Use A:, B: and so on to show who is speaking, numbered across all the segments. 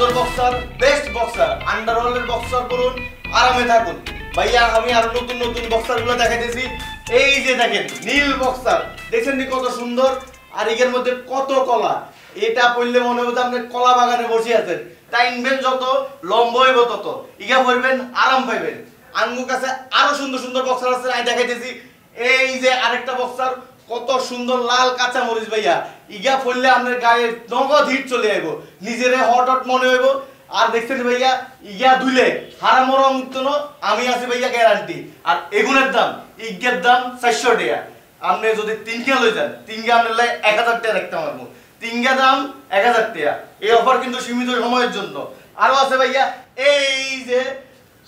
A: সুন্দর boxer, best boxer, আন্ডারওয়ার্ল্ডের boxer করুন, আরামে থাকুন। ভাইয়া আমি আরো নতুন নতুন বক্সারগুলো দেখাইতেছি। এই যে দেখেন নীল বক্সার, দেখছেন নি কত সুন্দর, আর এর মধ্যে কত কলা। এটা পড়লে মনে হবে আপনি কলা বাগানে বসে আছেন। টাইমবেন যত, লম্ব হইব তত, ইগা পড়বেন আরাম পাইবেন। আঙ্গুর কাছে আরো সুন্দর সুন্দর বক্সার আছে, আমি দেখাইতেছি। এই যে আরেকটা বক্সার, কত সুন্দর লাল কাঁচা মরিচ ভাইয়া, ইগা পড়লে আপনার গায়ে নগদ হিট চলে আইব, নিজেরে হট হট মনে হইব। আর দেখছেন ভাইয়া ইগা ধুলে হারা মরা মুক্ত ন, আমি আছি ভাইয়া গ্যারান্টি। আর এগুনের দাম, ইগের দাম 400 টাকা। আপনি যদি তিনটা লই যান, তিনটা আপনার লাই 1000 টাকা রাখতে পারবো। তিনটা দাম 1000 টাকা। এই অফার কিন্তু সীমিত সময়ের জন্য। আরো আছে ভাইয়া এই যে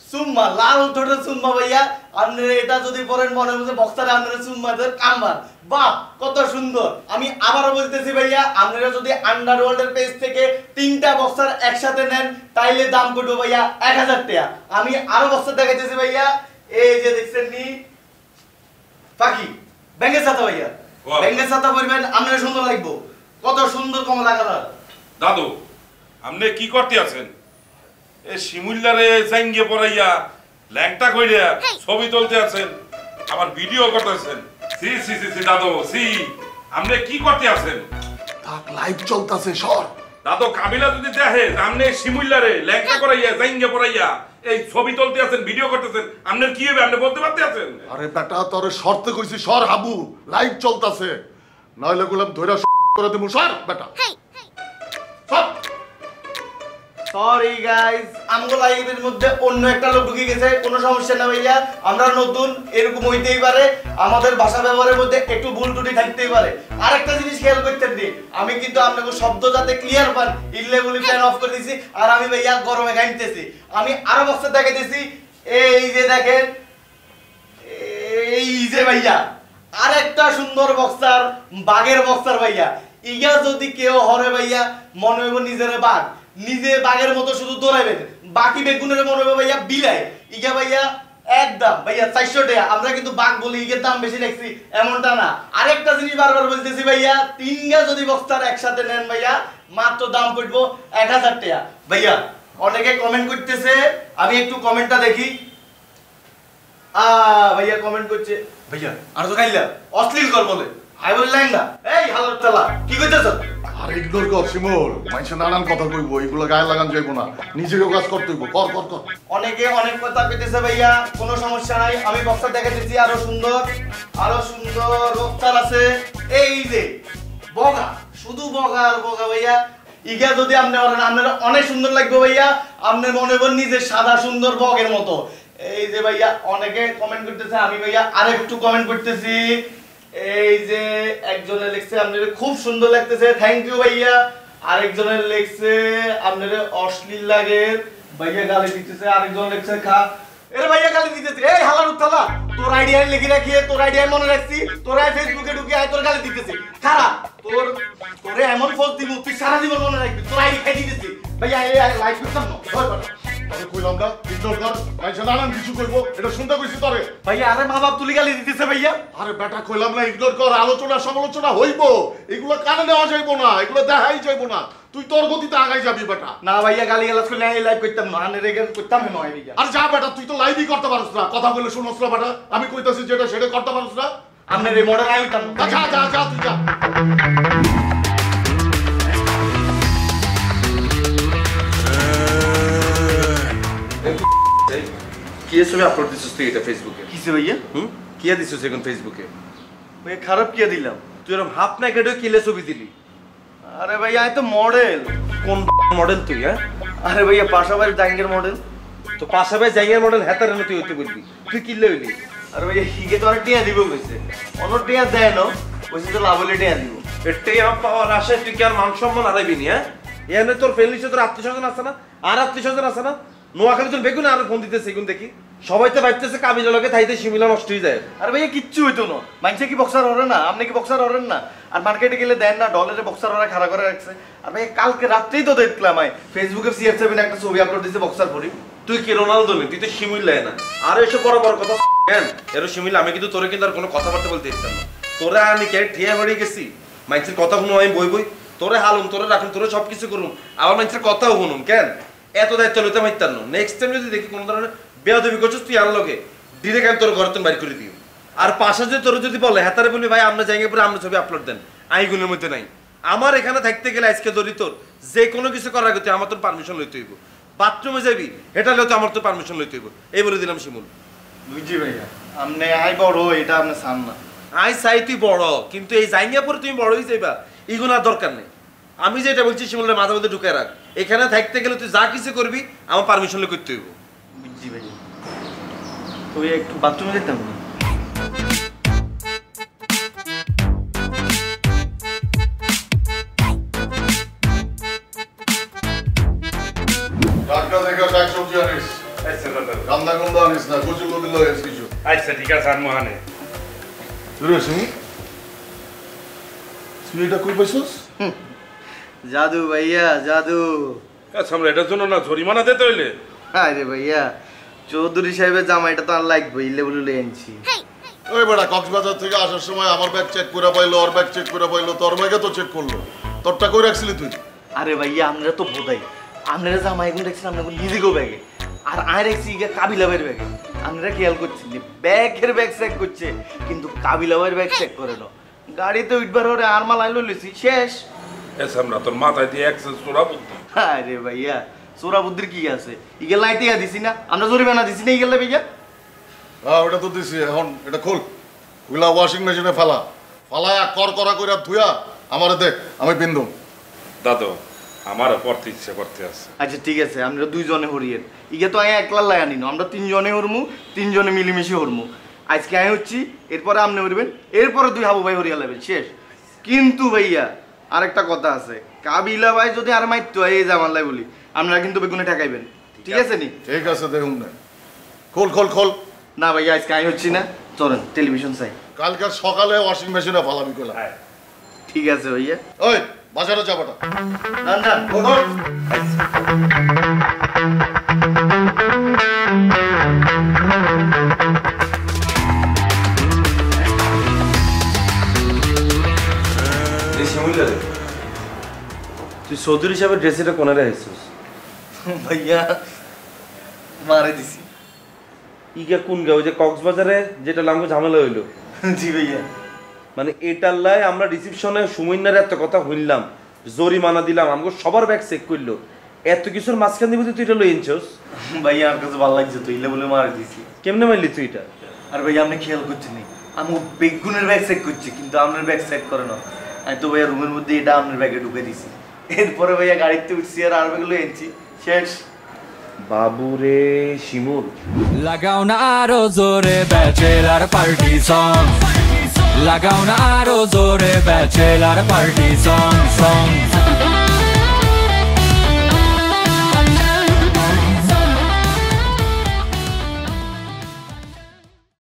A: সুম্মা, লাল ঠোঁটের সুম্মা ভাইয়া, আপনার এটা যদি পরেন মনে হচ্ছে বক্সারে আপনার সুম্মাদের কামবার, বাহ কত সুন্দর। আমি আবারও বলতেছি ভাইয়া, আপনারা যদি আন্ডারওয়ার্ল্ডের পেজ থেকে 3টা বক্সার একসাথে নেন তাইলে দাম পড়বে ভাইয়া 1000 টাকা। আমি আরো বক্সার দেখাইতেছি ভাইয়া, এই যে দেখছেন নি পাখি ব্যাঙ্গের ছাতা ভাইয়া, ব্যাঙ্গের ছাতা পরবেন আপনার সুন্দর লাগবে, কত সুন্দর কমলা কালার।
B: দাদু আপনি কি করতে আছেন? এ শিমুল্লারে জাঙ্গে পড়াইয়া ল্যাংটা কইরা ছবি তুলতে আছেন, আবার ভিডিও করতেছেন। সি সি সি দাদু সি, আপনি কি করতে আছেন?
C: থাক লাইভ চলতেছে সর।
B: দাদু কাবিলা যদি দেখে আপনি শিমুল্লারে ল্যাংটা করাইয়া জাঙ্গে পড়াইয়া এই ছবি তুলতে আছেন, ভিডিও করতেছেন, আপনার কি হবে আপনি বলতে পারতে আছেন?
C: আরে বেটা তোরে শর্তে কইছি সর হাবু, লাইভ চলতেছে, নইলে গুলাম ধইরা করে দেবো। সর বেটা সর।
A: সরি গাইস, আমগো লাইভের মধ্যে অন্য একটা লোক ঢুকে গেছে, কোনো সমস্যা না ভাইয়া, আমরা নতুন, এরকম হইতেই পারে, আমাদের ভাষা ব্যবহারের মধ্যে একটু ভুল ত্রুটি থাকতেই পারে। আরেকটা জিনিস খেয়াল করতে দিই, আমি কিন্তু আপনাকে শব্দ যাতে ক্লিয়ার পান ইল্লে বলি ফ্যান অফ করে দিছি। আর আমি ভাইয়া গরমে গাইতেছি, আমি আরো বক্সার দেখাইতেছি। এই যে দেখেন, এই যে ভাইয়া আরেকটা সুন্দর বক্সার, বাঘের বক্সার ভাইয়া। ইগা যদি কেউ হরে ভাইয়া মনে হইব নিজের বাঘ, নিজে বাঘের মতো শুধু দৌড়াইবেন, বাকি বেগুনের মনে হবে ভাইয়া বিলাই। ইগা ভাইয়া একদম ভাইয়া 400 টাকা। আমরা কিন্তু বাঘ বলি, ইগের দাম বেশি রাখছি এমনটা না। আরেকটা জিনিস বারবার বলতেছি ভাইয়া, তিনটা যদি বক্সার একসাথে নেন ভাইয়া মাত্র দাম পড়বো 1000 টাকা। ভাইয়া অনেকে কমেন্ট করতেছে, আমি একটু কমেন্টটা দেখি। ভাইয়া কমেন্ট করছে, ভাইয়া আর তো খাইলা অশ্লীল কর বলে, আই বললেন না এই হালার তালা কি কইতেছ?
C: আর ইগনোর কর শিমুল, মানুষে নানান কথা কইব, এগুলো গায়ে লাগান যাইব না, নিজেকে কাজ করতে হইব, কর কর কর।
A: অনেকে অনেক কথা কইতেছে ভাইয়া, কোনো সমস্যা নাই, আমি বক্সার দেখাইতেছি আরো সুন্দর, আরো সুন্দর বক্সার আছে। এই যে বগা, শুধু বগা আর বগা ভাইয়া। ইগা যদি আপনি আপনার অনেক সুন্দর লাগবে ভাইয়া, আপনি মনে করেন নিজে সাদা সুন্দর বগের মতো। এই যে ভাইয়া অনেকে কমেন্ট করতেছে, আমি ভাইয়া আরেকটু কমেন্ট করতেছি। এই যে একজনে লিখছে আপনাদের খুব সুন্দর লাগতেছে, থ্যাংক ইউ ভাইয়া। আরেকজনে লিখছে আপনাদের অশ্লীল লাগে, ভাইয়া গালি দিতেছে। আরেকজন লিখছে খা, এর ভাইয়া গালি দিতেছে। এই হালার উত্তালা, তোর আইডিয়া লিখে রাখিয়ে, তোর আইডিয়া মনে রাখছি, তোরা ফেসবুকে ঢুকে আয় তোর গালি দিতেছে। খারাপ তোরে এমন ফোন দিব তুই সারা জীবন মনে রাখবি, তোর আইডি খাই দিতেছি। ভাইয়া এই লাইভ করতাম না,
C: তবে কইলাম না ইগনোর কর, মানুষে নানান কিছু কইব, এটা শুনতে কইছি তোরে।
A: ভাইয়া আরে মা বাপ তুলি গালি দিতেছে ভাইয়া।
C: আরে বেটা কইলাম না ইগনোর কর, আলোচনা সমালোচনা হইব, এগুলো কানে নেওয়া যাইব না, এগুলো দেখাই যাইব না, তুই তোর গতিতে আগাই যাবি বেটা।
A: না ভাইয়া গালি গালাজ করলে আমি লাইভ করতাম না, আনে রেগে করতাম না ভাইয়া।
C: আর যা বেটা, তুই তো লাইভই করতে পারছ না, কথা বলে শুনছ না বেটা, আমি কইতাছি যেটা সেটা করতে পারছ না।
A: আপনার এই মডেল আমি করতাম
C: যা যা যা তুই যা।
D: কি ছবি আপলোড দিছিস তুই এটা ফেসবুকে?
A: কিসে ভাইয়া?
D: কি দিছিস এখন ফেসবুকে?
A: ভাই খারাপ কি দিলাম?
D: তুই এরকম হাফ নাইকেড কিলে ছবি দিলি?
A: আরে ভাইয়া আমি তো মডেল।
D: কোন মডেল তুই? হ্যাঁ
A: আরে ভাইয়া পাশাপাশি জাঙ্গের মডেল।
D: তো পাশাপাশি জাঙ্গের মডেল হেতার এনে তুই হইতে বলবি, তুই কিনলে হইলি?
A: আরে ভাইয়া হিগে তো আর টিয়া দিব কইছে, অন্য টিয়া দেয় না, কইছে তো লাভ হলে টিয়া দিব।
D: এটাই আমার পাওয়ার আশায় তুই কি আর মান সম্মান হারাইবি নি? হ্যাঁ এনে তোর ফ্যামিলি তোর আত্মীয় স্বজন আছে না, আর আত্মীয় স্বজন আছে না? নোয়াখালী তোর বেগুন আর ফোন দিতেছে, এগুন দেখি সবাই তো ভাবতেছে কাবিলা লগে থাইতে শিমিলা নষ্ট হয়ে যায়।
A: আরে ভাইয়া কিচ্ছু হইতো না, মানুষে কি বক্সার ওরে না, আপনি কি বক্সার ওরেন না? আর মার্কেটে গেলে দেন না, ডলারে বক্সার ওরা খাড়া করে রাখছে। আর ভাইয়া কালকে রাত্রেই তো দেখলাম আমি ফেসবুকে CR7 একটা ছবি আপলোড দিছে বক্সার পরি।
D: তুই কি রোনালদো নি? তুই তো শিমিলা না। আর এসব বড় বড় কথা কেন এর শিমিলা? আমি কিন্তু তোরে কিন্তু আর কোনো কথাবার্তা বলতে দিতাম না। তোরা আমি কে ঠিয়া হয়ে গেছি, মানুষের কথা শুনো আমি বই বই তোরে হালুম তোরে রাখুন তোরে সবকিছু করুম আমার মানুষের কথাও শুনুম কেন এত দায়িত্ব লইতে মাইতার না নেক্সট টাইম যদি দেখি কোনো ধরনের বেয়াদবি করছিস তুই আমার লগে ডিরেক্ট আমি তোর ঘর তুমি বাইর করে দিও আর পাশে যে তোর যদি বলে হ্যাঁ তারে বলি ভাই আমরা জায়গায় পরে আমরা ছবি আপলোড দেন আইগুলোর মধ্যে নাই আমার এখানে থাকতে গেলে আজকে ধরি তোর যে কোনো কিছু করার আগে তুই আমার তোর পারমিশন লইতে হইব বাথরুমে যাবি এটা লইতে আমার তোর পারমিশন লইতে হইব এই বলে দিলাম শিমুল
A: বুঝছি ভাইয়া আপনি আই বড় এটা আপনি চান না
D: আই চাই তুই বড় কিন্তু এই জায়গা পরে তুমি বড় হয়ে যাইবা এগুলো আর দরকার নেই আমি যেটা বলছি শিমুলের মাথা মধ্যে ঢুকে রাখ এখানে থাকতে গেলে তুই যা কিছু করবি আমার পারমিশন লই করতে হইব
A: বুঝছি ভাইয়া তুই একটু বাথরুমে যেতাম না
C: টাটকা থেকে শাক সবজি আনিস
B: আচ্ছা দাদা
C: রান্না গন্ধ আনিস না কচু কচু লইস কিছু
B: আচ্ছা ঠিক আছে আনমো হানে
C: রে শুনি তুই এটা কই পাইছস
A: জাদু ভাইয়া জাদু
B: আচ্ছা আমরা এটার জন্য না জরিমানা দিতে হইলে
A: আরে ভাইয়া চৌধুরী সাহেবের জামাইটা তো আর লাগবে ইলে বলে এনেছি
C: ওই বেটা কক্সবাজার থেকে আসার সময় আমার ব্যাগ চেক করে পাইলো ওর ব্যাগ চেক করে পাইলো তোর ব্যাগে তো চেক করলো তোরটা কই রাখছিলি তুই
A: আরে ভাইয়া আপনারা তো বোধাই আপনারা জামাই গুলো দেখছেন আপনার নিজেকেও ব্যাগে আর আয় রাখছি কাবিলাবের ব্যাগে আপনারা খেয়াল করছেন যে ব্যাগের ব্যাগ চেক করছে কিন্তু কাবিলাবের ব্যাগ চেক করে না গাড়িতে উঠবার ওরে আর মাল আইলো লিছি শেষ
B: আচ্ছা আমরা তোর মাথায় দিয়ে অ্যাক্সেস তোরা বুদ্ধি
A: আরে ভাইয়া সোরা বুদ্ধির কি আছে ইগেল লাইটিয়া দিছি না আমরা জরিমানা দিছি না ইগেল ভাইয়া
C: হ্যাঁ ওটা তো দিছি এখন এটা খোল ওগুলা ওয়াশিং মেশিনে ফেলা ফালায়া কর করা কইরা ধুয়া আমারে দেখ আমি পিন্দুম
B: দাদু আমারও পড়তে ইচ্ছে করতে আছে
A: আচ্ছা ঠিক আছে আমরা দুইজনে হরিয়ের ইগে তো আয় একলা লাই আনি না আমরা তিনজনে হরমু তিনজনে মিলেমিশে হরমু আজকে আয় হচ্ছি এরপরে আপনি হরবেন এরপরে দুই হাবু ভাই হরিয়া লাগবেন শেষ কিন্তু ভাইয়া আরেকটা কথা আছে কাবিলা ভাই যদি আর মাইতো এই জামালাই বলি আপনারা কিন্তু বেগুনে ঠেকাইবেন ঠিক আছে নি
C: ঠিক আছে দেখুন না খোল খোল খোল
A: না ভাইয়া আজকে আয় হচ্ছি না চলেন টেলিভিশন চাই
C: কালকে সকালে ওয়াশিং মেশিনে ফালাবি কইলা
A: ঠিক আছে ভাইয়া
C: ওই বাজারে যাবাটা
A: না না
D: তুই চৌধুরী সাহেবের ড্রেসিটা কোনে রেখেছিস
A: ভাইয়া মারে দিছি
D: ইগা কোন গা ওই যে কক্সবাজারে যেটা লাঙ্গো ঝামেলা হইলো
A: জি ভাইয়া
D: মানে এটার লাই আমরা রিসিপশনে সুমিন্নার এত কথা হইলাম জরিমানা দিলাম আমাকে সবার ব্যাগ চেক করলো এত কিছুর মাঝখান দিবি তুই এটা লই আনছস
A: ভাইয়া আমার কাছে ভালো লাগছে তো ইলে বলে মারে দিছি
D: কেমনে মারলি তুই এটা
A: আর ভাইয়া আপনি খেয়াল করছেন আমি বেগুনের ব্যাগ চেক করছি কিন্তু আপনার ব্যাগ চেক করে না আমি তো ভাইয়া রুমের মধ্যে এটা আপনার ব্যাগে ঢুকে দিছি এরপরে ভাইয়া গাড়িতে উঠছি আর ব্যাগগুলো এনেছি শেষ
D: বাবুরে শিমুল
E: লাগাও না আরো জোরে ব্যাচেলার পার্টি সং লাগাও না আরো জোরে ব্যাচেলার পার্টি সং